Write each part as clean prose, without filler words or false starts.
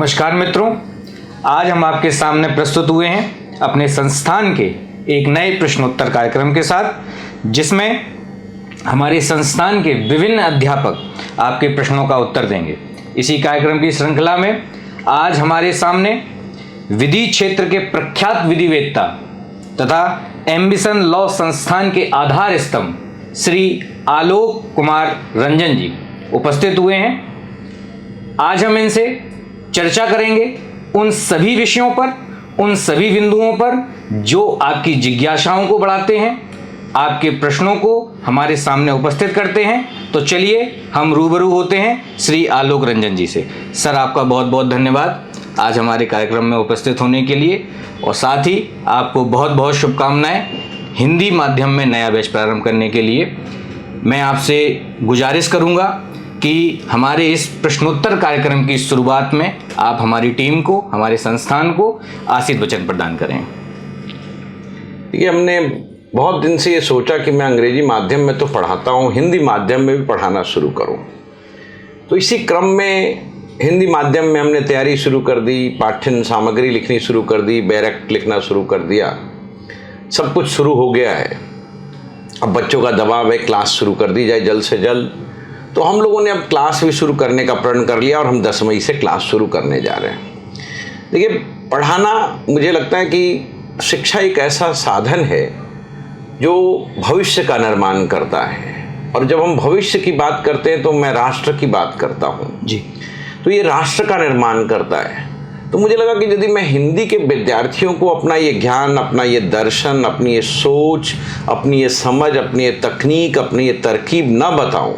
नमस्कार मित्रों, आज हम आपके सामने प्रस्तुत हुए हैं अपने संस्थान के एक नए प्रश्नोत्तर कार्यक्रम के साथ, जिसमें हमारे संस्थान के विभिन्न अध्यापक आपके प्रश्नों का उत्तर देंगे। इसी कार्यक्रम की श्रृंखला में आज हमारे सामने विधि क्षेत्र के प्रख्यात विधिवेत्ता तथा एम्बिशन लॉ संस्थान के आधार स्तंभ श्री आलोक कुमार रंजन जी उपस्थित हुए हैं। आज हम इनसे चर्चा करेंगे उन सभी विषयों पर, उन सभी बिंदुओं पर जो आपकी जिज्ञासाओं को बढ़ाते हैं, आपके प्रश्नों को हमारे सामने उपस्थित करते हैं। तो चलिए हम रूबरू होते हैं श्री आलोक रंजन जी से। सर, आपका बहुत बहुत धन्यवाद आज हमारे कार्यक्रम में उपस्थित होने के लिए, और साथ ही आपको बहुत बहुत शुभकामनाएं हिंदी माध्यम में नया बैच प्रारंभ करने के लिए। मैं आपसे गुजारिश करूंगा कि हमारे इस प्रश्नोत्तर कार्यक्रम की शुरुआत में आप हमारी टीम को, हमारे संस्थान को आशीष वचन प्रदान करें। देखिए, हमने बहुत दिन से ये सोचा कि मैं अंग्रेजी माध्यम में तो पढ़ाता हूँ, हिंदी माध्यम में भी पढ़ाना शुरू करूँ। तो इसी क्रम में हिंदी माध्यम में हमने तैयारी शुरू कर दी, पाठ्य सामग्री लिखनी शुरू कर दी, बैरक लिखना शुरू कर दिया। सब कुछ शुरू हो गया है। अब बच्चों का दबाव है, क्लास शुरू कर दी जाए जल्द से जल्द। तो हम लोगों ने अब क्लास भी शुरू करने का प्रण कर लिया और हम 10 मई से क्लास शुरू करने जा रहे हैं। देखिए, पढ़ाना, मुझे लगता है कि शिक्षा एक ऐसा साधन है जो भविष्य का निर्माण करता है। और जब हम भविष्य की बात करते हैं तो मैं राष्ट्र की बात करता हूँ जी। तो ये राष्ट्र का निर्माण करता है। तो मुझे लगा कि यदि मैं हिंदी के विद्यार्थियों को अपना ये ज्ञान, अपना ये दर्शन, अपनी ये सोच, अपनी ये समझ, अपनी ये तकनीक, अपनी ये तरकीब न बताऊं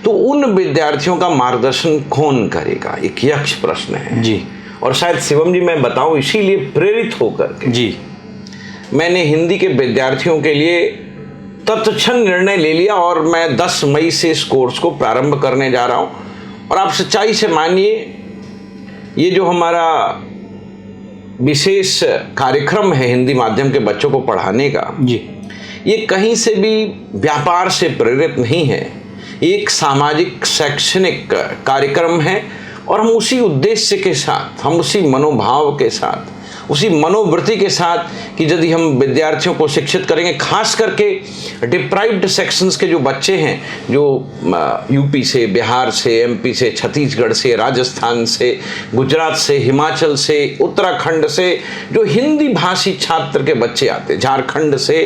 तो उन विद्यार्थियों का मार्गदर्शन कौन करेगा? एक यक्ष प्रश्न है जी। और शायद शिवम जी मैं बताऊं, इसीलिए प्रेरित होकर के जी मैंने हिंदी के विद्यार्थियों के लिए तत्क्षण निर्णय ले लिया और मैं 10 मई से इस कोर्स को प्रारंभ करने जा रहा हूं। और आप सच्चाई से मानिए, ये जो हमारा विशेष कार्यक्रम है हिंदी माध्यम के बच्चों को पढ़ाने का जी, ये कहीं से भी व्यापार से प्रेरित नहीं है। एक सामाजिक शैक्षणिक कार्यक्रम है और हम उसी उद्देश्य के साथ, हम उसी मनोभाव के साथ, उसी मनोवृत्ति के साथ कि यदि हम विद्यार्थियों को शिक्षित करेंगे, खास करके डिप्राइव्ड सेक्शंस के जो बच्चे हैं, जो यूपी से, बिहार से, एमपी से, छत्तीसगढ़ से, राजस्थान से, गुजरात से, हिमाचल से, उत्तराखंड से, जो हिंदी भाषी छात्र के बच्चे आते, झारखंड से,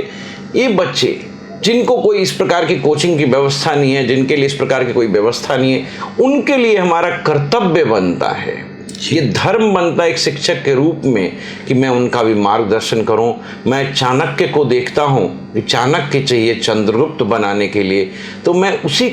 ये बच्चे जिनको कोई इस प्रकार की कोचिंग की व्यवस्था नहीं है, जिनके लिए इस प्रकार की कोई व्यवस्था नहीं है, उनके लिए हमारा कर्तव्य बनता है, ये धर्म बनता है एक शिक्षक के रूप में कि मैं उनका भी मार्गदर्शन करूं। मैं चाणक्य को देखता हूं कि चाणक्य चाहिए चंद्रगुप्त बनाने के लिए, तो मैं उसी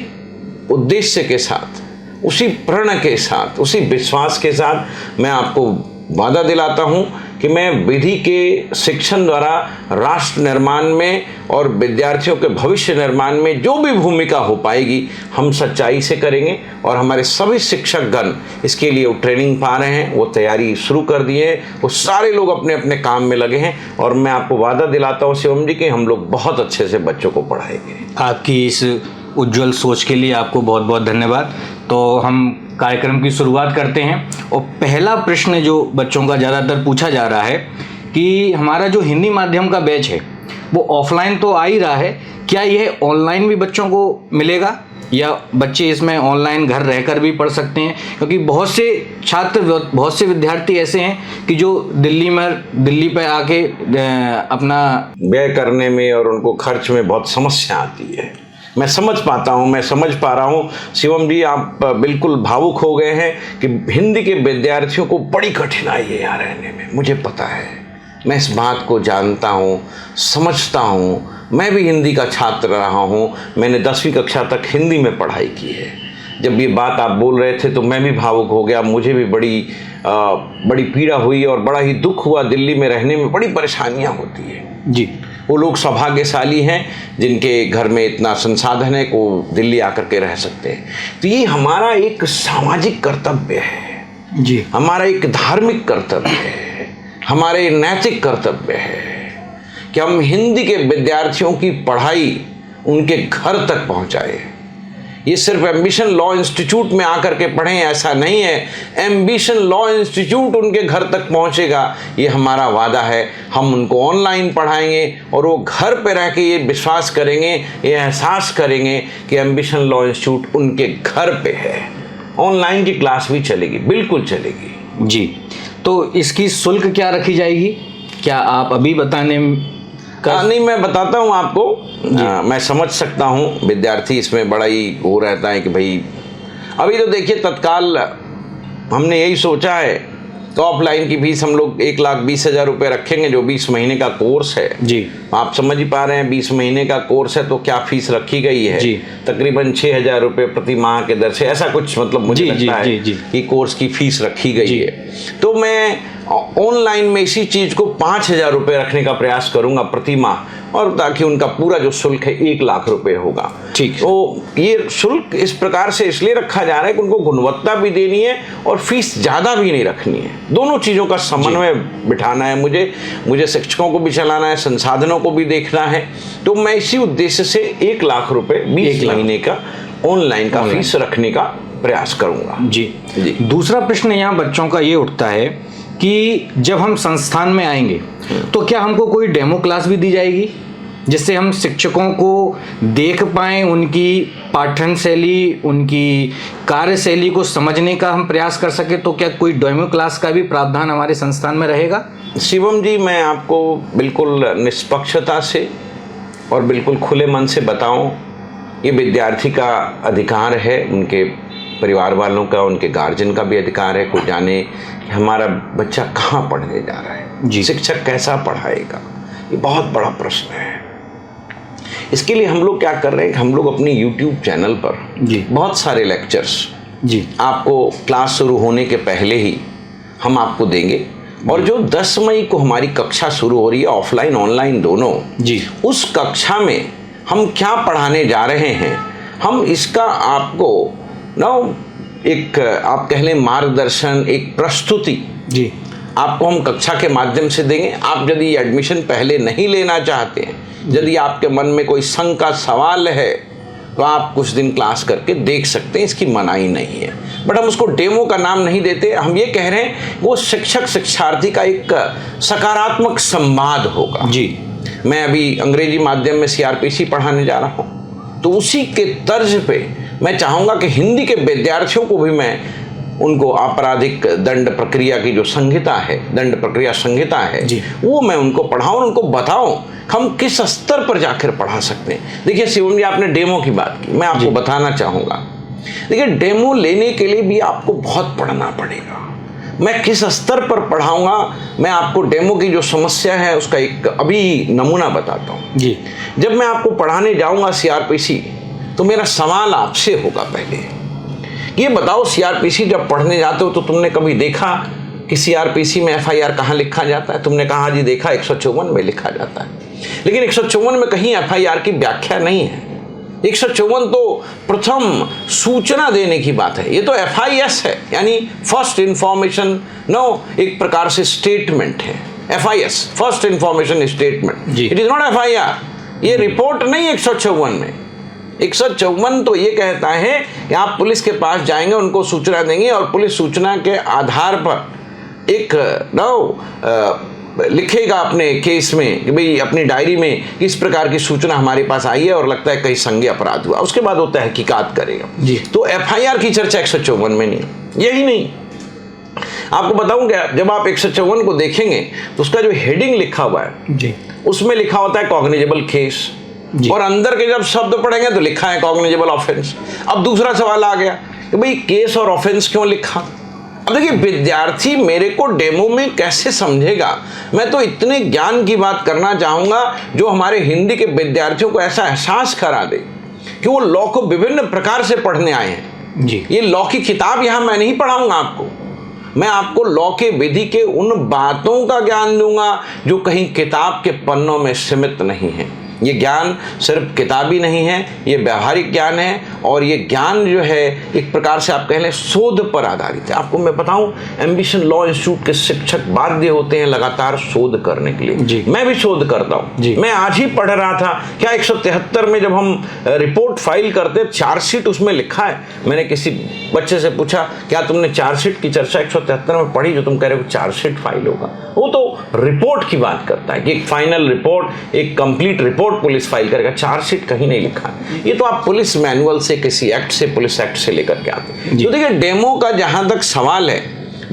उद्देश्य के साथ, उसी प्रण के साथ, उसी विश्वास के साथ मैं आपको वादा दिलाता हूं कि मैं विधि के शिक्षण द्वारा राष्ट्र निर्माण में और विद्यार्थियों के भविष्य निर्माण में जो भी भूमिका हो पाएगी हम सच्चाई से करेंगे। और हमारे सभी शिक्षकगण इसके लिए वो ट्रेनिंग पा रहे हैं, वो तैयारी शुरू कर दिए हैं, वो सारे लोग अपने अपने काम में लगे हैं। और मैं आपको वादा दिलाता हूँ शिवम जी कि हम लोग बहुत अच्छे से बच्चों को पढ़ाएंगे। आपकी इस उज्जवल सोच के लिए आपको बहुत बहुत धन्यवाद। तो हम कार्यक्रम की शुरुआत करते हैं और पहला प्रश्न जो बच्चों का ज़्यादातर पूछा जा रहा है कि हमारा जो हिंदी माध्यम का बैच है वो ऑफलाइन तो आ ही रहा है, क्या यह ऑनलाइन भी बच्चों को मिलेगा या बच्चे इसमें ऑनलाइन घर रहकर भी पढ़ सकते हैं? क्योंकि बहुत से छात्र, बहुत से विद्यार्थी ऐसे हैं कि जो दिल्ली पे आके अपना व्यय करने में और उनको खर्च में बहुत समस्या आती है। मैं समझ पाता हूँ, मैं समझ पा रहा हूँ शिवम जी, आप बिल्कुल भावुक हो गए हैं कि हिंदी के विद्यार्थियों को बड़ी कठिनाई है यहाँ रहने में। मुझे पता है, मैं इस बात को जानता हूँ, समझता हूँ। मैं भी हिंदी का छात्र रहा हूँ, मैंने 10वीं कक्षा तक हिंदी में पढ़ाई की है। जब ये बात आप बोल रहे थे तो मैं भी भावुक हो गया, मुझे भी बड़ी पीड़ा हुई और बड़ा ही दुख हुआ। दिल्ली में रहने में बड़ी परेशानियाँ होती है जी। वो लोग सौभाग्यशाली हैं जिनके घर में इतना संसाधन है को दिल्ली आकर के रह सकते हैं। तो ये हमारा एक सामाजिक कर्तव्य है जी, हमारा एक धार्मिक कर्तव्य है, हमारे नैतिक कर्तव्य है कि हम हिंदी के विद्यार्थियों की पढ़ाई उनके घर तक पहुंचाए। ये सिर्फ एम्बिशन लॉ इंस्टीट्यूट में आकर के पढ़ें ऐसा नहीं है। एम्बिशन लॉ इंस्टीट्यूट उनके घर तक पहुंचेगा, ये हमारा वादा है। हम उनको ऑनलाइन पढ़ाएंगे और वो घर पे रह के ये विश्वास करेंगे, ये एहसास करेंगे कि एम्बिशन लॉ इंस्टीट्यूट उनके घर पे है। ऑनलाइन की क्लास भी चलेगी, बिल्कुल चलेगी जी। तो इसकी शुल्क क्या रखी जाएगी, क्या आप अभी बताने का? नहीं, मैं बताता हूँ आपको। मैं समझ सकता हूँ विद्यार्थी इसमें बड़ा ही वो रहता है कि भाई अभी तो देखिए तत्काल हमने यही सोचा है तो ऑफलाइन की फीस हम लोग 1,20,000 रुपये रखेंगे, जो 20 महीने का कोर्स है जी। आप समझ ही पा रहे हैं 20 महीने का कोर्स है तो क्या फीस रखी गई है जी। तकरीबन 6,000 रुपये प्रति माह के दर से, ऐसा कुछ मतलब मुझे लगता है कि कोर्स की फीस रखी गई है। तो मैं ऑनलाइन में इसी चीज़ को 5,000 रुपये रखने का प्रयास करूंगा प्रति माह, और ताकि उनका पूरा जो शुल्क है 1,00,000 रुपये होगा। ठीक। तो ये शुल्क इस प्रकार से इसलिए रखा जा रहा है कि उनको गुणवत्ता भी देनी है और फीस ज़्यादा भी नहीं रखनी है। दोनों चीज़ों का समन्वय बिठाना है मुझे शिक्षकों को भी चलाना है, संसाधनों को भी देखना है। तो मैं इसी उद्देश्य से 1,00,000 रुपये 20 महीने का ऑनलाइन का फीस रखने का प्रयास करूंगा। जी। दूसरा प्रश्न यहाँ बच्चों का ये उठता है कि जब हम संस्थान में आएंगे तो क्या हमको कोई डेमो क्लास भी दी जाएगी, जिससे हम शिक्षकों को देख पाएं, उनकी पाठन शैली, उनकी कार्यशैली को समझने का हम प्रयास कर सके? तो क्या कोई डेमो क्लास का भी प्रावधान हमारे संस्थान में रहेगा? शिवम जी, मैं आपको बिल्कुल निष्पक्षता से और बिल्कुल खुले मन से बताऊं, ये विद्यार्थी का अधिकार है, उनके परिवार वालों का, उनके गार्जियन का भी अधिकार है कोई जाने कि हमारा बच्चा कहाँ पढ़ने जा रहा है जी। शिक्षक कैसा पढ़ाएगा, ये बहुत बड़ा प्रश्न है। इसके लिए हम लोग क्या कर रहे हैं कि हम लोग अपने YouTube चैनल पर जी बहुत सारे लेक्चर्स जी आपको क्लास शुरू होने के पहले ही हम आपको देंगे, और जो 10 मई को हमारी कक्षा शुरू हो रही है ऑफलाइन ऑनलाइन दोनों जी, उस कक्षा में हम क्या पढ़ाने जा रहे हैं, हम इसका आपको एक आप कह लें मार्गदर्शन, एक प्रस्तुति जी आपको हम कक्षा के माध्यम से देंगे। आप यदि एडमिशन पहले नहीं लेना चाहते हैं, यदि आपके मन में कोई शंका सवाल है, तो आप कुछ दिन क्लास करके देख सकते हैं, इसकी मनाही नहीं है। बट हम उसको डेमो का नाम नहीं देते, हम ये कह रहे हैं वो शिक्षक शिक्षार्थी का एक सकारात्मक संवाद होगा। जी। मैं अभी अंग्रेजी माध्यम में CRPC पढ़ाने जा रहा हूँ, तो उसी के तर्ज पे मैं चाहूँगा कि हिंदी के विद्यार्थियों को भी मैं उनको आपराधिक दंड प्रक्रिया की जो संहिता है, दंड प्रक्रिया संहिता है, वो मैं उनको पढ़ाऊँ, उनको बताऊँ हम किस स्तर पर जाकर पढ़ा सकते हैं। देखिए शिवम जी, आपने डेमो की बात की, मैं आपको बताना चाहूँगा, देखिए डेमो लेने के लिए भी आपको बहुत पढ़ना पड़ेगा। मैं किस स्तर पर पढ़ाऊँगा, मैं आपको डेमो की जो समस्या है उसका एक अभी नमूना बताता हूँ जी। जब मैं आपको पढ़ाने जाऊँगा CRPC, तो मेरा सवाल आपसे होगा पहले, ये बताओ CRPC जब पढ़ने जाते हो तो तुमने कभी देखा कि CRPC में FIR कहाँ लिखा जाता है? तुमने कहा जी देखा 154 में लिखा जाता है, लेकिन 154 में कहीं FIR की व्याख्या नहीं है। 154 तो प्रथम सूचना देने की बात है, ये तो FIS है, यानी फर्स्ट इंफॉर्मेशन, एक प्रकार से स्टेटमेंट है। FIS first information statement, it is not FIR। ये रिपोर्ट नहीं 154 में। 154 तो ये कहता है कि आप पुलिस के पास जाएंगे, उनको सूचना देंगे और पुलिस सूचना के आधार पर एक लिखेगा अपने केस में कि भाई अपनी डायरी में किस प्रकार की सूचना हमारे पास आई है और लगता है कहीं संज्ञेय अपराध हुआ, उसके बाद वो तहकीकात करेगा जी। तो FIR की चर्चा 154 में नहीं। यही नहीं, आपको बताऊं क्या, जब आप 154 को देखेंगे तो उसका जो हेडिंग लिखा हुआ है जी, उसमें लिखा होता है कॉग्निजेबल केस, और अंदर के जब शब्द पढ़ेंगे तो लिखा है कॉग्निजेबल ऑफेंस। अब दूसरा सवाल आ गया कि भाई केस और ऑफेंस क्यों लिखा? अब देखिए विद्यार्थी मेरे को डेमो में कैसे समझेगा, मैं तो इतने ज्ञान की बात करना चाहूँगा जो हमारे हिंदी के विद्यार्थियों को ऐसा एहसास करा दे कि वो लॉ को विभिन्न प्रकार से पढ़ने आए हैं जी। ये लॉ की किताब यहाँ मैं नहीं पढ़ाऊँगा आपको, मैं आपको लॉ के विधि के उन बातों का ज्ञान दूंगा जो कहीं किताब के पन्नों में सीमित नहीं है। ये ज्ञान सिर्फ किताबी नहीं है, ये व्यावहारिक ज्ञान है और ये ज्ञान जो है एक प्रकार से आप कह लें शोध पर आधारित है। आपको मैं बताऊं, एम्बिशन लॉ इंस्टीट्यूट के शिक्षक बाध्य होते हैं लगातार शोध करने के लिए। मैं भी शोध करता हूं। मैं आज ही पढ़ रहा था, क्या 173 में जब हम रिपोर्ट फाइल करते चार्जशीट उसमें लिखा है। मैंने किसी बच्चे से पूछा, क्या तुमने चार्जशीट की चर्चा 173 में पढ़ी जो तुम कह रहे हो चार्जशीट फाइल होगा? वो तो रिपोर्ट की बात करता है कि एक फाइनल रिपोर्ट, एक कंप्लीट रिपोर्ट पुलिस फाइल करेगा, चार्जशीट कहीं नहीं लिखा है। ये तो आप पुलिस मैनुअल से, किसी एक्ट से, पुलिस एक्ट से लेकर के आते हैं। तो देखिए, डेमो का जहां तक सवाल है,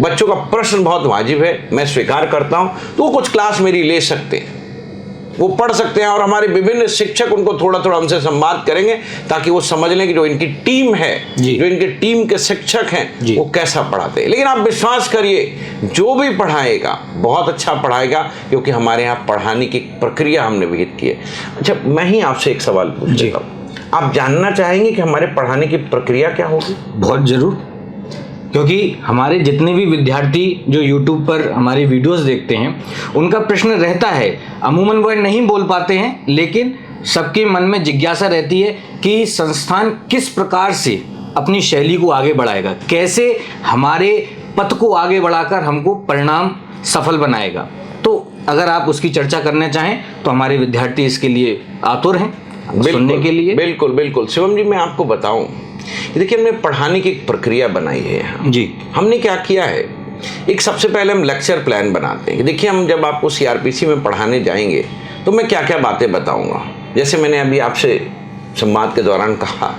बच्चों का प्रश्न बहुत वाजिब है, मैं स्वीकार करता हूं। तो वो कुछ क्लास मेरी ले सकते हैं, वो पढ़ सकते हैं और हमारे विभिन्न शिक्षक उनको थोड़ा थोड़ा हमसे संवाद करेंगे ताकि वो समझ लें कि जो इनकी टीम है, जो इनके टीम के शिक्षक हैं, वो कैसा पढ़ाते हैं। लेकिन आप विश्वास करिए, जो भी पढ़ाएगा बहुत अच्छा पढ़ाएगा, क्योंकि हमारे यहाँ पढ़ाने की प्रक्रिया हमने विहित की है। अच्छा, मैं ही आपसे एक सवाल पूछ लेता हूँ, आप जानना चाहेंगे कि हमारे पढ़ाने की प्रक्रिया क्या होगी? बहुत जरूर, क्योंकि हमारे जितने भी विद्यार्थी जो YouTube पर हमारी वीडियोस देखते हैं, उनका प्रश्न रहता है, अमूमन वो नहीं बोल पाते हैं, लेकिन सबके मन में जिज्ञासा रहती है कि संस्थान किस प्रकार से अपनी शैली को आगे बढ़ाएगा, कैसे हमारे पथ को आगे बढ़ाकर हमको परिणाम सफल बनाएगा। तो अगर आप उसकी चर्चा करना चाहें तो हमारे विद्यार्थी इसके लिए आतुर हैं सुनने के लिए। बिल्कुल बिल्कुल शिवम जी, मैं आपको बताऊं, देखिए हमने पढ़ाने की एक प्रक्रिया बनाई है जी। हमने क्या किया है, एक सबसे पहले हम लेक्चर प्लान बनाते हैं। देखिए, हम जब आपको CRPC में पढ़ाने जाएंगे तो मैं क्या क्या बातें बताऊंगा। जैसे मैंने अभी आपसे संवाद के दौरान कहा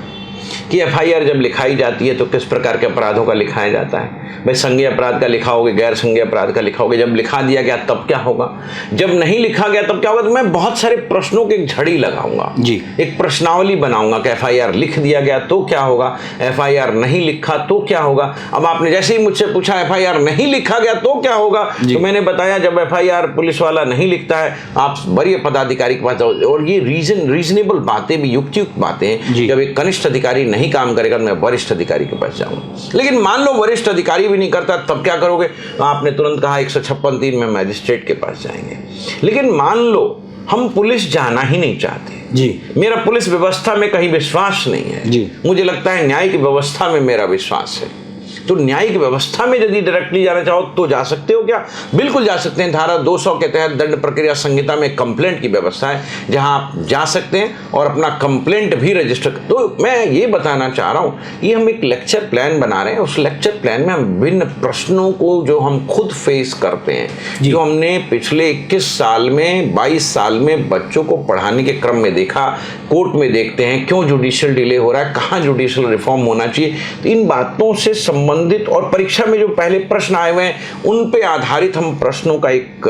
कि FIR जब लिखाई जाती है तो किस प्रकार के अपराधों का लिखाया जाता है। भाई, संज्ञेय अपराध का लिखाओगे, गैर संज्ञेय अपराध का लिखाओगे, जब लिखा दिया गया तब क्या होगा, जब नहीं लिखा गया तब क्या होगा। तो मैं बहुत सारे प्रश्नों की एक झड़ी लगाऊंगा जी, एक प्रश्नावली बनाऊंगा कि FIR लिख दिया गया तो क्या होगा, FIR नहीं लिखा तो क्या होगा। अब आपने जैसे ही मुझसे पूछा FIR नहीं लिखा गया तो क्या होगा, तो मैंने बताया जब FIR पुलिस वाला नहीं लिखता है, आप वरीय पदाधिकारी के पास जाओ। और ये रीजनेबल बातें भी, युक्तियुक्त बातें हैं। जब एक कनिष्ठ अधिकारी नहीं काम करेगा तो मैं वरिष्ठ अधिकारी के पास जाऊंगा। लेकिन मान लो वरिष्ठ अधिकारी भी नहीं करता, तब क्या करोगे? आपने तुरंत कहा 156(3) में मैजिस्ट्रेट के पास जाएंगे। लेकिन मान लो हम पुलिस जाना ही नहीं चाहते जी, मेरा पुलिस व्यवस्था में कहीं विश्वास नहीं है जी, मुझे लगता है न्यायिक व्यवस्था में मेरा विश्वास है। तो न्यायिक व्यवस्था में यदि डायरेक्टली जाना चाहो तो जा सकते हो क्या? बिल्कुल जा सकते हैं। धारा 200 के तहत दंड प्रक्रिया संहिता में कंप्लेंट की व्यवस्था है, जहां आप जा सकते हैं और अपना कंप्लेंट भी रजिस्टर। तो मैं ये बताना चाह रहा हूं, ये हम एक लेक्चर प्लान बना रहे हैं। उस लेक्चर प्लान में हम विभिन्न प्रश्नों को जो हम खुद फेस करते हैं, जो हमने पिछले 21 साल में, 22 साल में बच्चों को पढ़ाने के क्रम में देखा, कोर्ट में देखते हैं क्यों जुडिशियल डिले हो रहा है, कहाँ जुडिशियल रिफॉर्म होना चाहिए। तो इन बातों से संबंधित और परीक्षा में जो पहले प्रश्न आए हुए हैं उन पे आधारित हम प्रश्नों का एक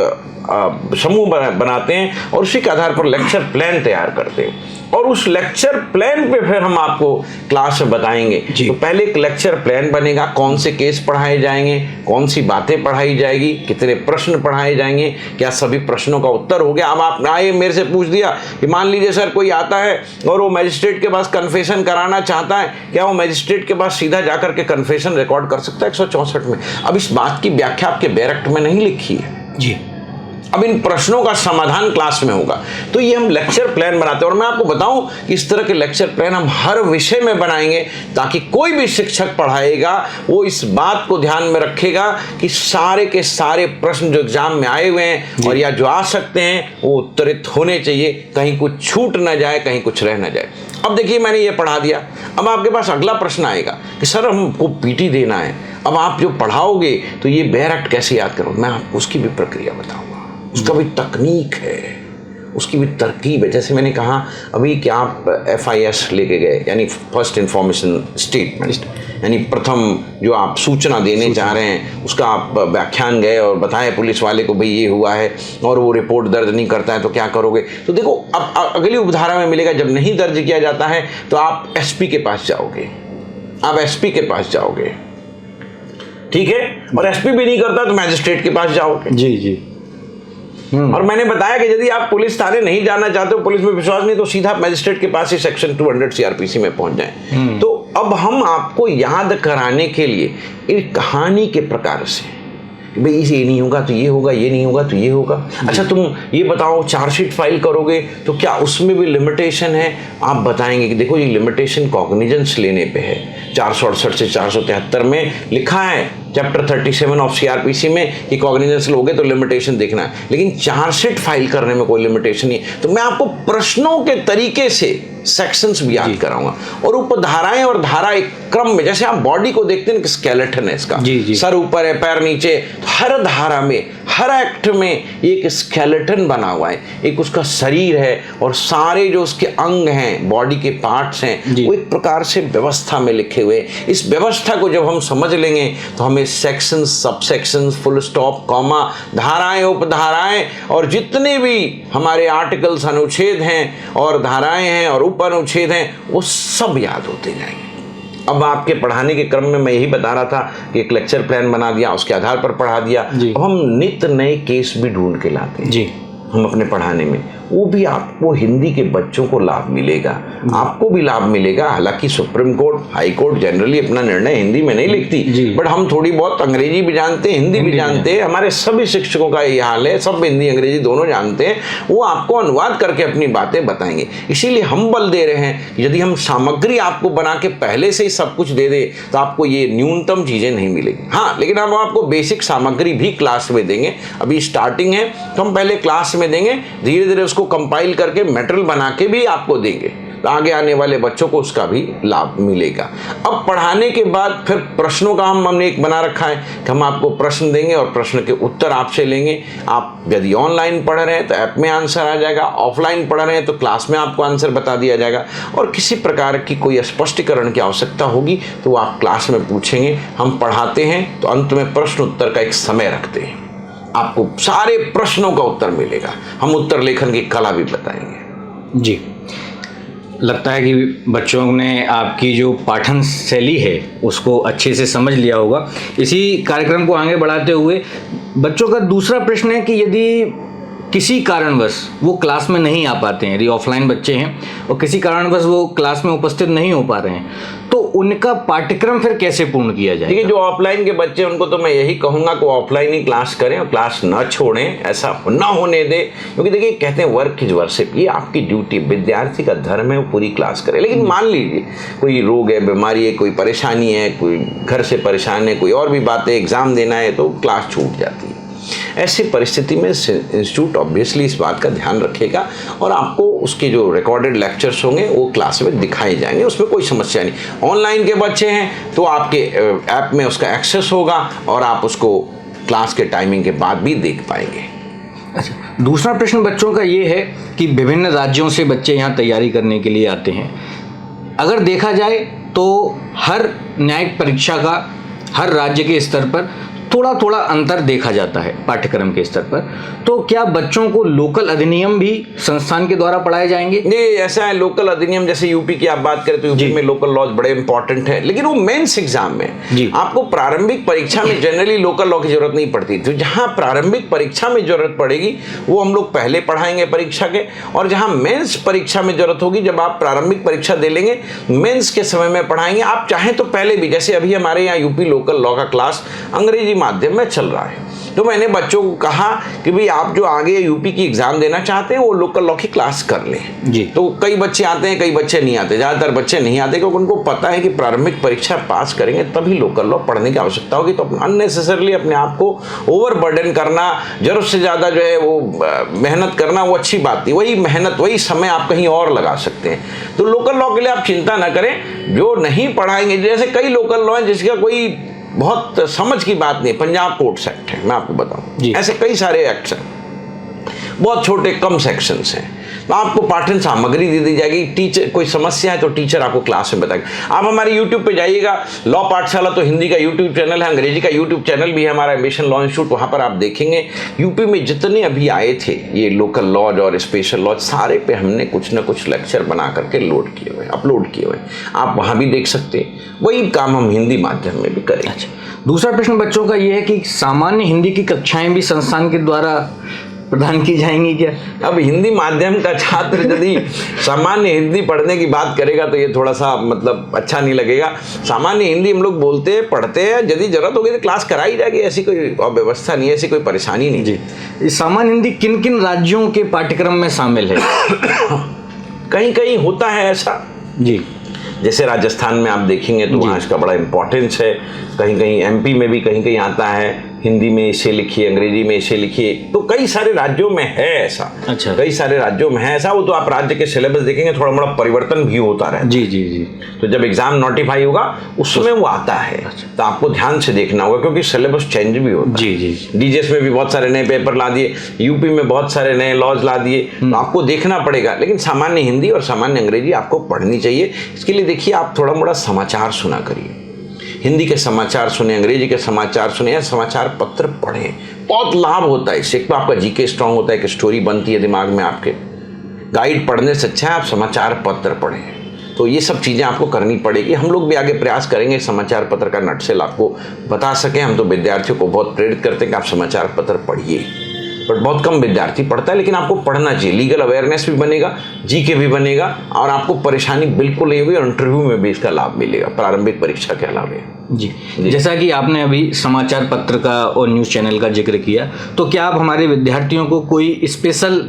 समूह बनाते हैं और उसी के आधार पर लेक्चर प्लान तैयार करते हैं। और उस लेक्चर प्लान पे फिर हम आपको क्लास में बताएंगे। तो पहले एक लेक्चर प्लान बनेगा, कौन से केस पढ़ाए जाएंगे, कौन सी बातें पढ़ाई जाएगी, कितने प्रश्न पढ़ाए जाएंगे, क्या सभी प्रश्नों का उत्तर हो गया। अब आप आए मेरे से पूछ दिया कि मान लीजिए सर कोई आता है और वो मजिस्ट्रेट के पास कन्फेशन कराना चाहता है, क्या वो मजिस्ट्रेट के पास सीधा जाकर के कन्फेशन रिकॉर्ड कर सकता है 164 में? अब इस बात की व्याख्या आपके बैरक्ट में नहीं लिखी है जी। अब इन प्रश्नों का समाधान क्लास में होगा। तो ये हम लेक्चर प्लान बनाते हैं और मैं आपको बताऊं कि इस तरह के लेक्चर प्लान हम हर विषय में बनाएंगे ताकि कोई भी शिक्षक पढ़ाएगा वो इस बात को ध्यान में रखेगा कि सारे के सारे प्रश्न जो एग्जाम में आए हुए हैं और या जो आ सकते हैं वो उत्तरित होने चाहिए, कहीं कुछ छूट ना जाए, कहीं कुछ रह ना जाए। अब देखिए, मैंने ये पढ़ा दिया, अब आपके पास अगला प्रश्न आएगा कि सर हमको PT देना है, अब आप जो पढ़ाओगे तो ये बैरक्ट कैसे याद करोगे? मैं आपको उसकी भी प्रक्रिया बताऊंगा, उसका भी तकनीक है, उसकी भी तरकीब है। जैसे मैंने कहा अभी कि आप FIS लेके गए, यानी फर्स्ट इंफॉर्मेशन स्टेटमेंट, यानी प्रथम जो आप सूचना देने चाह रहे हैं उसका आप व्याख्यान गए और बताएं पुलिस वाले को भाई ये हुआ है और वो रिपोर्ट दर्ज नहीं करता है तो क्या करोगे। तो देखो, अब अगली उपधारा में मिलेगा जब नहीं दर्ज किया जाता है तो आप SP के पास जाओगे, आप SP के पास जाओगे, ठीक है, और SP भी नहीं करता तो मैजिस्ट्रेट के पास जाओगे। जी जी। और मैंने बताया कि यदि आप पुलिस थाने नहीं जाना चाहते हो, पुलिस में विश्वास नहीं, तो सीधा मैजिस्ट्रेट के पास ही सेक्शन 200 CRPC में पहुंच जाएं। तो अब हम आपको याद कराने के लिए एक कहानी के प्रकार से कि भाई इसे ये नहीं होगा तो ये होगा, ये नहीं होगा तो ये होगा। अच्छा तुम ये बताओ चार्जशीट फाइल करोगे तो क्या उसमें भी लिमिटेशन है? आप बताएंगे कि देखो ये लिमिटेशन कॉग्निजेंस लेने पे है। 468 से 473 में लिखा है चैप्टर 37 ऑफ सीआरपीसी में कि कॉग्निजेंस लोगे तो लिमिटेशन देखना है, लेकिन चार्जशीट फाइल करने में कोई लिमिटेशन नहीं। तो मैं आपको प्रश्नों के तरीके से सेक्शंस भी याद कराऊंगा और उपधाराएं और धारा एक क्रम में, जैसे आप बॉडी को देखते हैं कि स्केलेटन है इसका, सर ऊपर है पैर नीचे, तो हर धारा में हर एक्ट में एक स्केलेटन बना हुआ है, एक उसका शरीर है और सारे जो उसके अंग हैं, बॉडी के पार्ट्स हैं, वो एक प्रकार से व्यवस्था में लिखे हुए। इस व्यवस्था को जब हम समझ लेंगे तो हमें sections, subsections, full stop, comma, धाराएं, उपधाराएं और जितने भी हमारे आर्टिकल्स, अनुच्छेद हैं और धाराएं हैं और उप अनुच्छेद हैं, वो सब याद होते जाएंगे। अब आपके पढ़ाने के क्रम में मैं यही बता रहा था कि एक लेक्चर प्लान बना दिया, उसके आधार पर पढ़ा दिया। अब हम नित्य नए केस भी ढूंढ के लाते हैं हम अपने पढ़ाने में, वो भी आपको हिंदी के बच्चों को लाभ मिलेगा, आपको भी लाभ मिलेगा। हालांकि supreme court, high court generally अपना निर्णय हिंदी में नहीं लिखती, बट हम थोड़ी बहुत अंग्रेजी भी जानते हैं, हिंदी भी जानते हैं। हमारे सभी शिक्षकों का ये हाल है, सब हिंदी अंग्रेजी दोनों जानते हैं। वो आपको अनुवाद करके अपनी बातें बताएंगे। इसीलिए हम बल दे रहे हैं कि यदि हम सामग्री आपको बना के पहले से ही सब कुछ दे दे तो आपको ये न्यूनतम चीजें नहीं मिलेगी। हाँ, लेकिन हम आपको बेसिक सामग्री भी क्लास में देंगे। अभी स्टार्टिंग है तो हम पहले क्लास में देंगे, धीरे धीरे उसको कंपाइल करके मटेरियल बना के भी आपको देंगे, तो आगे आने वाले बच्चों को उसका भी लाभ मिलेगा। अब पढ़ाने के बाद फिर प्रश्नों का हमने एक बना रखा है कि हम आपको प्रश्न देंगे और प्रश्न के उत्तर आपसे लेंगे। आप यदि ऑनलाइन पढ़ रहे हैं तो ऐप में आंसर आ जाएगा, ऑफलाइन पढ़ रहे हैं तो क्लास में आपको आंसर बता दिया जाएगा, और किसी प्रकार की कोई स्पष्टीकरण की आवश्यकता होगी तो आप क्लास में पूछेंगे। हम पढ़ाते हैं तो अंत में प्रश्न उत्तर का एक समय रखते हैं, आपको सारे प्रश्नों का उत्तर मिलेगा। हम उत्तर लेखन की कला भी बताएंगे। जी, लगता है कि बच्चों ने आपकी जो पाठन शैली है उसको अच्छे से समझ लिया होगा। इसी कार्यक्रम को आगे बढ़ाते हुए बच्चों का दूसरा प्रश्न है कि यदि किसी कारणवश वो क्लास में नहीं आ पाते हैं, यदि ऑफलाइन बच्चे हैं और किसी कारणवश वो क्लास में उपस्थित नहीं हो पा रहे हैं, तो उनका पाठ्यक्रम फिर कैसे पूर्ण किया जाए? देखिए, जो ऑफलाइन के बच्चे उनको तो मैं यही कहूंगा कि ऑफलाइन ही क्लास करें और क्लास ना छोड़ें, ऐसा ना होने दे। क्योंकि देखिए, कहते हैं वर्क इज वर्शिप, ये आपकी ड्यूटी, विद्यार्थी का धर्म है वो पूरी क्लास करे। लेकिन मान लीजिए कोई रोग है, बीमारी है, कोई परेशानी है, कोई घर से परेशान है, कोई और भी बात है, एग्जाम देना है, तो क्लास छूट जाती है। ऐसी परिस्थिति में इंस्टीट्यूट ऑब्वियसली इस बात का ध्यान रखेगा और आपको उसके जो रिकॉर्डेड लेक्चर्स होंगे वो क्लास में दिखाए जाएंगे, उसमें कोई समस्या नहीं। ऑनलाइन के बच्चे हैं तो आपके ऐप में उसका एक्सेस होगा और आप उसको क्लास के टाइमिंग के बाद भी देख पाएंगे। अच्छा, दूसरा प्रश्न बच्चों का ये है कि विभिन्न राज्यों से बच्चे यहाँ तैयारी करने के लिए आते हैं। अगर देखा जाए तो हर न्यायिक परीक्षा का हर राज्य के स्तर पर थोड़ा थोड़ा अंतर देखा जाता है पाठ्यक्रम के स्तर पर, तो क्या बच्चों को लोकल अधिनियम भी संस्थान के द्वारा पढ़ाए जाएंगे? नहीं, ऐसा है, लोकल अधिनियम जैसे यूपी की आप बात करें तो यूपी में लोकल लॉज बड़े इंपॉर्टेंट है, लेकिन वो मेंस एग्जाम में आपको प्रारंभिक परीक्षा में जनरली लोकल लॉ की जरूरत नहीं पड़ती। तो जहां प्रारंभिक परीक्षा में जरूरत पड़ेगी वो हम लोग पहले पढ़ाएंगे परीक्षा के, और जहां मेंस परीक्षा में जरूरत होगी, जब आप प्रारंभिक परीक्षा दे लेंगे मेंस के समय में पढ़ाएंगे। आप चाहें तो पहले भी, जैसे अभी हमारे यहाँ यूपी लोकल लॉ का क्लास अंग्रेजी माध्यम में चल रहा है, तो मैंने बच्चों को कहा कि भाई आप जो आगे यूपी की एग्जाम देना चाहते हैं वो लोकल लॉ की क्लास कर लें जी। तो कई बच्चे आते हैं, कई बच्चे नहीं आते, ज़्यादातर बच्चे नहीं आते क्योंकि उनको पता है कि प्रारंभिक परीक्षा पास करेंगे तभी लोकल लॉ पढ़ने की आवश्यकता होगी। तो अननेसेसरली अपने आप को ओवरबर्डन करना, जरूरत से ज़्यादा जो है वो मेहनत करना, वो अच्छी बात नहीं। वही मेहनत, वही समय आप कहीं और लगा सकते हैं। तो लोकल लॉ के लिए आप चिंता ना करें, जो नहीं पढ़ाएंगे, जैसे कई लोकल लॉ है जिसका कोई बहुत समझ की बात नहीं। पंजाब कोर्ट्स एक्ट है, मैं आपको बताऊं, ऐसे कई सारे एक्ट्स हैं, बहुत छोटे कम सेक्शंस हैं। तो आपको पाठन सामग्री दे दी जाएगी। टीचर कोई समस्या है तो टीचर आपको क्लास में बताएगा। आप हमारे यूट्यूब पे जाइएगा, लॉ पाठशाला तो हिंदी का यूट्यूब चैनल है, अंग्रेजी का यूट्यूब चैनल भी है हमारा, एम्बिशन लॉ इंस्टीट्यूट, वहाँ पर आप देखेंगे यूपी में जितने अभी आए थे ये लोकल लॉज और स्पेशल लॉज, सारे पे हमने कुछ ना कुछ लेक्चर बना करके लोड किए हुए, अपलोड किए हुए, आप वहाँ भी देख सकते हैं। वही काम हम हिंदी माध्यम में भी करें। अच्छा, दूसरा प्रश्न बच्चों का ये है कि सामान्य हिंदी की कक्षाएं भी संस्थान के द्वारा प्रदान की जाएंगी क्या? अब हिंदी माध्यम का छात्र यदि सामान्य हिंदी पढ़ने की बात करेगा तो ये थोड़ा सा मतलब अच्छा नहीं लगेगा। सामान्य हिंदी हम लोग बोलते हैं, पढ़ते हैं, यदि जरूरत होगी तो क्लास कराई जाएगी, ऐसी कोई व्यवस्था नहीं है, ऐसी कोई परेशानी नहीं। जी, सामान्य हिंदी किन किन राज्यों के पाठ्यक्रम में शामिल है? कहीं कहीं होता है ऐसा जी, जैसे राजस्थान में आप देखेंगे तो वहाँ इसका बड़ा इम्पोर्टेंस है। कहीं कहीं एमपी में भी कहीं कहीं आता है, हिंदी में इसे लिखिए, अंग्रेजी में इसे लिखिए, तो कई सारे राज्यों में है ऐसा। अच्छा, कई सारे राज्यों में है ऐसा। वो तो आप राज्य के सिलेबस देखेंगे, थोड़ा मोड़ा परिवर्तन भी होता रहता है। जी जी जी। तो जब एग्जाम नोटिफाई होगा उस समय वो आता है। तो आपको ध्यान से देखना होगा क्योंकि सिलेबस चेंज भी होता है। जी जी। डीजीएस में भी बहुत सारे नए पेपर ला दिए, यूपी में बहुत सारे नए लॉज ला दिए, तो आपको देखना पड़ेगा। लेकिन सामान्य हिंदी और सामान्य अंग्रेजी आपको पढ़नी चाहिए। इसके लिए देखिए, आप थोड़ा मोड़ा समाचार सुना करिए, हिंदी के समाचार सुने, अंग्रेजी के समाचार सुने या समाचार पत्र पढ़ें, बहुत लाभ होता है इससे। एक तो आपका जीके स्ट्रांग होता है, एक स्टोरी बनती है दिमाग में आपके। गाइड पढ़ने से अच्छा है आप समाचार पत्र पढ़ें। तो ये सब चीज़ें आपको करनी पड़ेगी। हम लोग भी आगे प्रयास करेंगे समाचार पत्र का नटसेल आपको बता सकें। हम तो विद्यार्थियों को बहुत प्रेरित करते हैं कि आप समाचार पत्र पढ़िए, बट बहुत कम विद्यार्थी पढ़ता है। लेकिन आपको पढ़ना चाहिए, लीगल अवेयरनेस भी बनेगा, जीके भी बनेगा, और आपको परेशानी बिल्कुल नहीं होगी और इंटरव्यू में भी इसका लाभ मिलेगा, प्रारंभिक परीक्षा के अलावे। जी, जैसा कि आपने अभी समाचार पत्र का और न्यूज़ चैनल का जिक्र किया, तो क्या आप हमारे विद्यार्थियों को कोई स्पेशल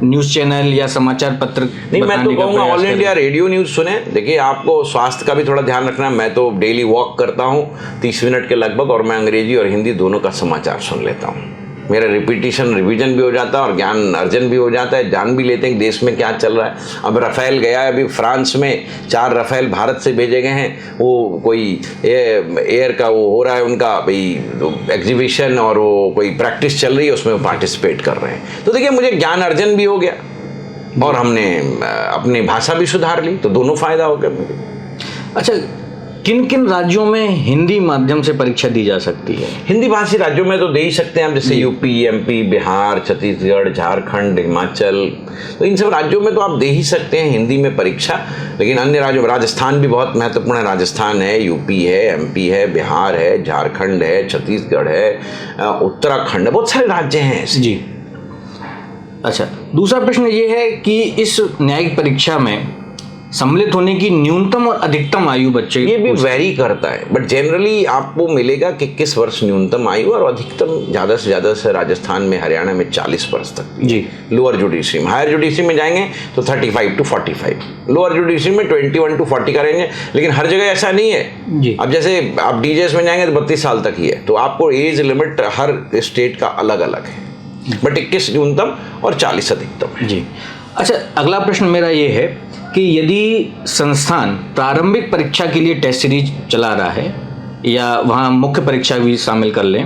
न्यूज़ चैनल या समाचार पत्र? नहीं, मैं तो कहूँगा ऑल इंडिया रेडियो न्यूज़ सुने। देखिए, आपको स्वास्थ्य का भी थोड़ा ध्यान रखना है। मैं तो डेली वॉक करता हूँ 30 मिनट के लगभग, और मैं अंग्रेजी और हिंदी दोनों का समाचार सुन लेता हूँ। मेरा रिपीटिशन रिवीजन भी हो जाता है और ज्ञान अर्जन भी हो जाता है, जान भी लेते हैं कि देश में क्या चल रहा है। अब राफेल गया है, अभी फ्रांस में 4 राफेल भारत से भेजे गए हैं। वो कोई एयर का वो हो रहा है उनका भाई एग्जीबिशन, और वो कोई प्रैक्टिस चल रही है, उसमें वो पार्टिसिपेट कर रहे हैं। तो देखिए, मुझे ज्ञान अर्जन भी हो गया और हमने अपनी भाषा भी सुधार ली, तो दोनों फायदा हो गया मुझे। अच्छा, किन किन राज्यों में हिंदी माध्यम से परीक्षा दी जा सकती है? हिंदी भाषी राज्यों में तो दे ही सकते हैं हम, जैसे यूपी, एमपी, बिहार, छत्तीसगढ़, झारखंड, हिमाचल, तो इन सब राज्यों में तो आप दे ही सकते हैं हिंदी में परीक्षा। लेकिन अन्य राज्यों में राजस्थान भी बहुत महत्वपूर्ण है। राजस्थान है, यूपी है, एमपी है, बिहार है, झारखंड है, छत्तीसगढ़ है, उत्तराखंड है, बहुत सारे राज्य हैं ऐसे। जी। अच्छा, दूसरा प्रश्न ये है कि इस न्यायिक परीक्षा में सम्मिलित होने की न्यूनतम और अधिकतम आयु बच्चे, ये भी वेरी करता है, बट जनरली आपको मिलेगा कि किस वर्ष न्यूनतम आयु और अधिकतम ज़्यादा से ज़्यादा से राजस्थान में, हरियाणा में 40 वर्ष तक। जी। लोअर जुडिशरी में, हायर जुडिशरी में जाएंगे तो 35 to 45, लोअर जुडिशरी में 21 to 40 का रेंज है। लेकिन हर जगह ऐसा नहीं है जी। अब जैसे आप डीजेएस में जाएंगे तो 32 साल तक ही है, तो आपको एज लिमिट हर स्टेट का अलग अलग है, बट 21 न्यूनतम और 40 अधिकतम है। जी। अच्छा, अगला प्रश्न मेरा ये है कि यदि संस्थान प्रारंभिक परीक्षा के लिए टेस्ट सीरीज चला रहा है या वहाँ मुख्य परीक्षा भी शामिल कर लें,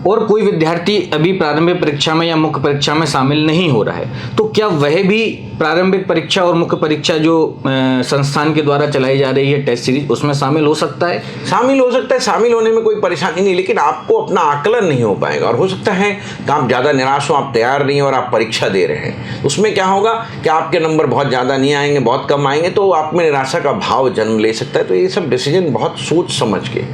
और कोई विद्यार्थी अभी प्रारंभिक परीक्षा में या मुख्य परीक्षा में शामिल नहीं हो रहा है, तो क्या वह भी प्रारंभिक परीक्षा और मुख्य परीक्षा जो संस्थान के द्वारा चलाई जा रही है टेस्ट सीरीज, उसमें शामिल हो सकता है? शामिल हो सकता है, शामिल होने में कोई परेशानी नहीं, लेकिन आपको अपना आकलन नहीं हो पाएगा और हो सकता है कि आप ज़्यादा निराश हो, आप तैयार नहीं हो और आप परीक्षा दे रहे हैं। उसमें क्या होगा कि आपके नंबर बहुत ज़्यादा नहीं आएंगे, बहुत कम आएंगे, तो आप में निराशा का भाव जन्म ले सकता है। तो ये सब डिसीजन बहुत सोच समझ के,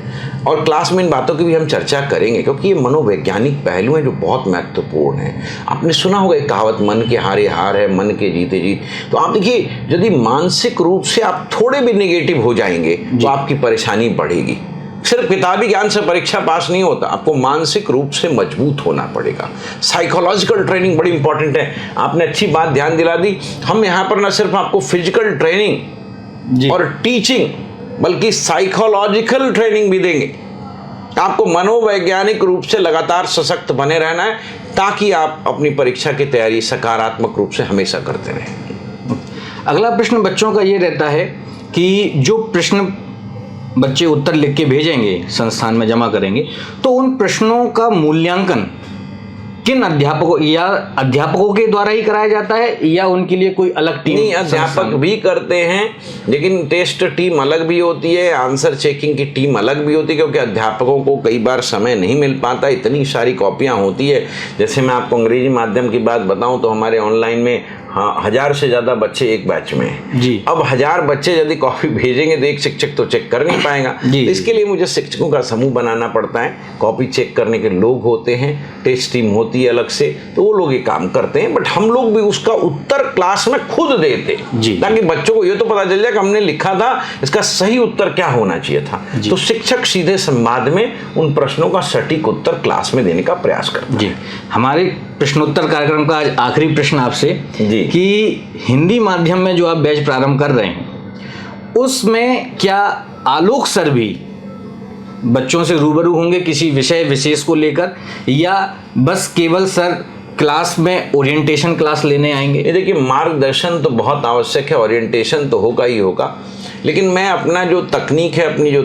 और क्लास में इन बातों की भी हम चर्चा करेंगे, क्योंकि ये मनोवैज्ञानिक पहलू हैं जो बहुत महत्वपूर्ण हैं। आपने सुना होगा एक कहावत, मन के हारे हार है, मन के जीते जीत। तो आप देखिए, यदि मानसिक रूप से आप थोड़े भी नेगेटिव हो जाएंगे तो आपकी परेशानी बढ़ेगी। सिर्फ किताबी ज्ञान से परीक्षा पास नहीं होता, आपको मानसिक रूप से मजबूत होना पड़ेगा। साइकोलॉजिकल ट्रेनिंग बड़ी इंपॉर्टेंट है। आपने अच्छी बात ध्यान दिला दी। हम यहाँ पर न सिर्फ आपको फिजिकल ट्रेनिंग और टीचिंग, बल्कि साइकोलॉजिकल ट्रेनिंग भी देंगे। आपको मनोवैज्ञानिक रूप से लगातार सशक्त बने रहना है, ताकि आप अपनी परीक्षा की तैयारी सकारात्मक रूप से हमेशा करते रहें। अगला प्रश्न बच्चों का ये रहता है कि जो प्रश्न बच्चे उत्तर लिख के भेजेंगे, संस्थान में जमा करेंगे, तो उन प्रश्नों का मूल्यांकन किन अध्यापकों के द्वारा ही कराया जाता है या उनके लिए कोई अलग टीम? नहीं, अध्यापक भी करते हैं, लेकिन टेस्ट टीम अलग भी होती है, आंसर चेकिंग की टीम अलग भी होती है, क्योंकि अध्यापकों को कई बार समय नहीं मिल पाता, इतनी सारी कॉपियां होती है। जैसे मैं आपको अंग्रेजी माध्यम की बात बताऊं तो हमारे ऑनलाइन में हाँ, 1000 से ज्यादा बच्चे एक बैच में हैं। जी। अब 1000 बच्चे यदि कॉपी भेजेंगे तो एक शिक्षक तो चेक कर नहीं पाएगा। जी। तो इसके लिए मुझे शिक्षकों का समूह बनाना पड़ता है, कॉपी चेक करने के लोग होते हैं, टेस्ट टीम होती है अलग से, तो वो लोग ये काम करते हैं। बट हम लोग भी उसका उत्तर क्लास में खुद देते जी। ताकि बच्चों को ये तो पता चल जाए कि हमने लिखा था, इसका सही उत्तर क्या होना चाहिए था। तो शिक्षक सीधे संवाद में उन प्रश्नों का सटीक उत्तर क्लास में देने का प्रयास करते हैं। जी, हमारे प्रश्नोत्तर कार्यक्रम का आज आखिरी प्रश्न आपसे जी। कि हिंदी माध्यम में जो आप बैच प्रारंभ कर रहे हैं उसमें क्या आलोक सर भी बच्चों से रूबरू होंगे किसी विषय विशेष को लेकर, या बस केवल सर क्लास में ओरिएंटेशन क्लास लेने आएंगे? ये देखिए, मार्गदर्शन तो बहुत आवश्यक है, ओरिएंटेशन तो होगा ही होगा, लेकिन मैं अपना जो तकनीक है, अपनी जो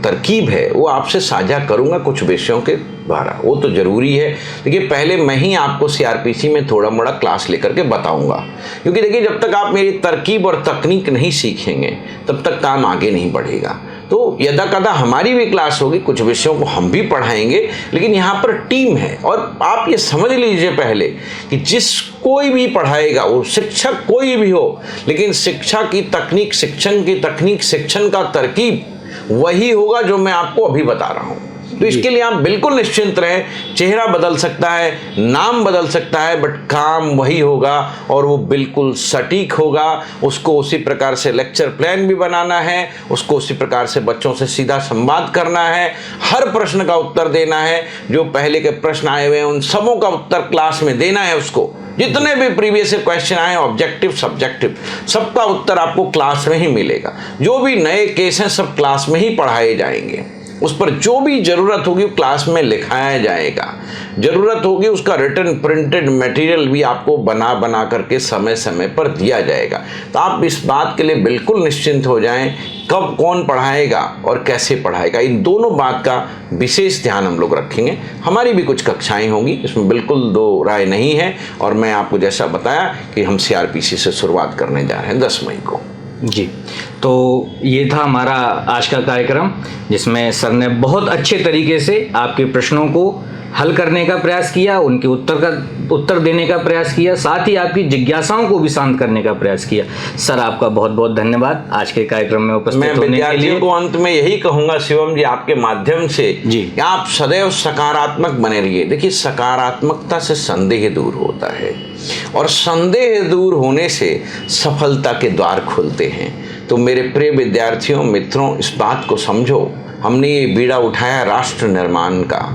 तरकीब है वो आपसे साझा करूंगा कुछ विषयों के द्वारा, वो तो जरूरी है। देखिए, पहले मैं ही आपको सीआरपीसी में थोड़ा मोड़ा क्लास लेकर के बताऊंगा, क्योंकि देखिए जब तक आप मेरी तरकीब और तकनीक नहीं सीखेंगे तब तक काम आगे नहीं बढ़ेगा। तो यदा कदा हमारी भी क्लास होगी, कुछ विषयों को हम भी पढ़ाएंगे, लेकिन यहाँ पर टीम है। और आप ये समझ लीजिए पहले कि जिस कोई भी पढ़ाएगा, वो शिक्षक कोई भी हो, लेकिन शिक्षा की तकनीक, शिक्षण की तकनीक, शिक्षण का तरकीब वही होगा जो मैं आपको अभी बता रहा हूँ। तो इसके लिए आप बिल्कुल निश्चिंत रहें। चेहरा बदल सकता है, नाम बदल सकता है, बट काम वही होगा और वो बिल्कुल सटीक होगा। उसको उसी प्रकार से लेक्चर प्लान भी बनाना है, उसको उसी प्रकार से बच्चों से सीधा संवाद करना है, हर प्रश्न का उत्तर देना है। जो पहले के प्रश्न आए हुए हैं उन सबों का उत्तर क्लास में देना है उसको। जितने भी प्रीवियस क्वेश्चन आए, ऑब्जेक्टिव सब्जेक्टिव, सबका उत्तर आपको क्लास में ही मिलेगा। जो भी नए केस हैं सब क्लास में ही पढ़ाए जाएंगे। उस पर जो भी ज़रूरत होगी क्लास में लिखाया जाएगा। ज़रूरत होगी उसका रिटन प्रिंटेड मटेरियल भी आपको बना करके समय समय पर दिया जाएगा। तो आप इस बात के लिए बिल्कुल निश्चिंत हो जाएं, कब कौन पढ़ाएगा और कैसे पढ़ाएगा, इन दोनों बात का विशेष ध्यान हम लोग रखेंगे। हमारी भी कुछ कक्षाएं होंगी, इसमें बिल्कुल दो राय नहीं है। और मैं आपको जैसा बताया कि हम सीआरपीसी से शुरुआत करने जा रहे हैं 10 मई को। जी, तो ये था हमारा आज का कार्यक्रम, जिसमें सर ने बहुत अच्छे तरीके से आपके प्रश्नों को हल करने का प्रयास किया, उनके उत्तर देने का प्रयास किया, साथ ही आपकी जिज्ञासाओं को भी शांत करने का प्रयास किया। सर, आपका बहुत बहुत धन्यवाद आज के कार्यक्रम में उपस्थित होने के लिए। मैं विद्यार्थियों को अंत में यही कहूंगा शिवम जी, आपके माध्यम से जी, आप सदैव सकारात्मक बने रहिए। देखिए, सकारात्मकता से संदेह दूर होता है और संदेह दूर होने से सफलता के द्वार खुलते हैं। तो मेरे प्रिय विद्यार्थियों, मित्रों, इस बात को समझो, हमने ये बीड़ा उठाया राष्ट्र निर्माण का,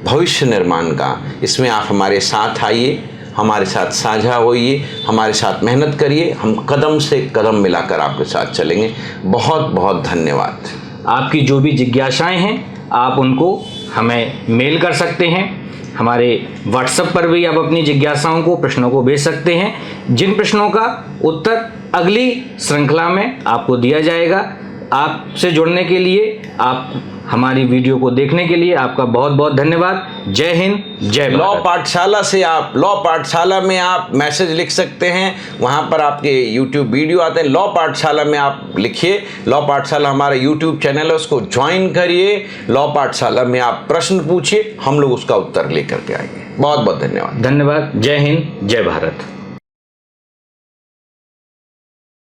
भविष्य निर्माण का। इसमें आप हमारे साथ आइए, हमारे साथ साझा होइए, हमारे साथ मेहनत करिए। हम कदम से कदम मिलाकर आपके साथ चलेंगे। बहुत बहुत धन्यवाद। आपकी जो भी जिज्ञासाएं हैं आप उनको हमें मेल कर सकते हैं। हमारे व्हाट्सएप पर भी आप अपनी जिज्ञासाओं को, प्रश्नों को भेज सकते हैं, जिन प्रश्नों का उत्तर अगली श्रृंखला में आपको दिया जाएगा। आपसे जुड़ने के लिए, आप हमारी वीडियो को देखने के लिए आपका बहुत बहुत धन्यवाद। जय हिंद, जय भारत। लॉ पाठशाला से आप लॉ पाठशाला में आप मैसेज लिख सकते हैं, वहाँ पर आपके यूट्यूब वीडियो आते हैं। लॉ पाठशाला में आप लिखिए, लॉ पाठशाला हमारा यूट्यूब चैनल है, उसको ज्वाइन करिए। लॉ पाठशाला में आप प्रश्न पूछिए, हम लोग उसका उत्तर लेकर के आएंगे। बहुत बहुत धन्यवाद। धन्यवाद। जय हिंद, जय भारत।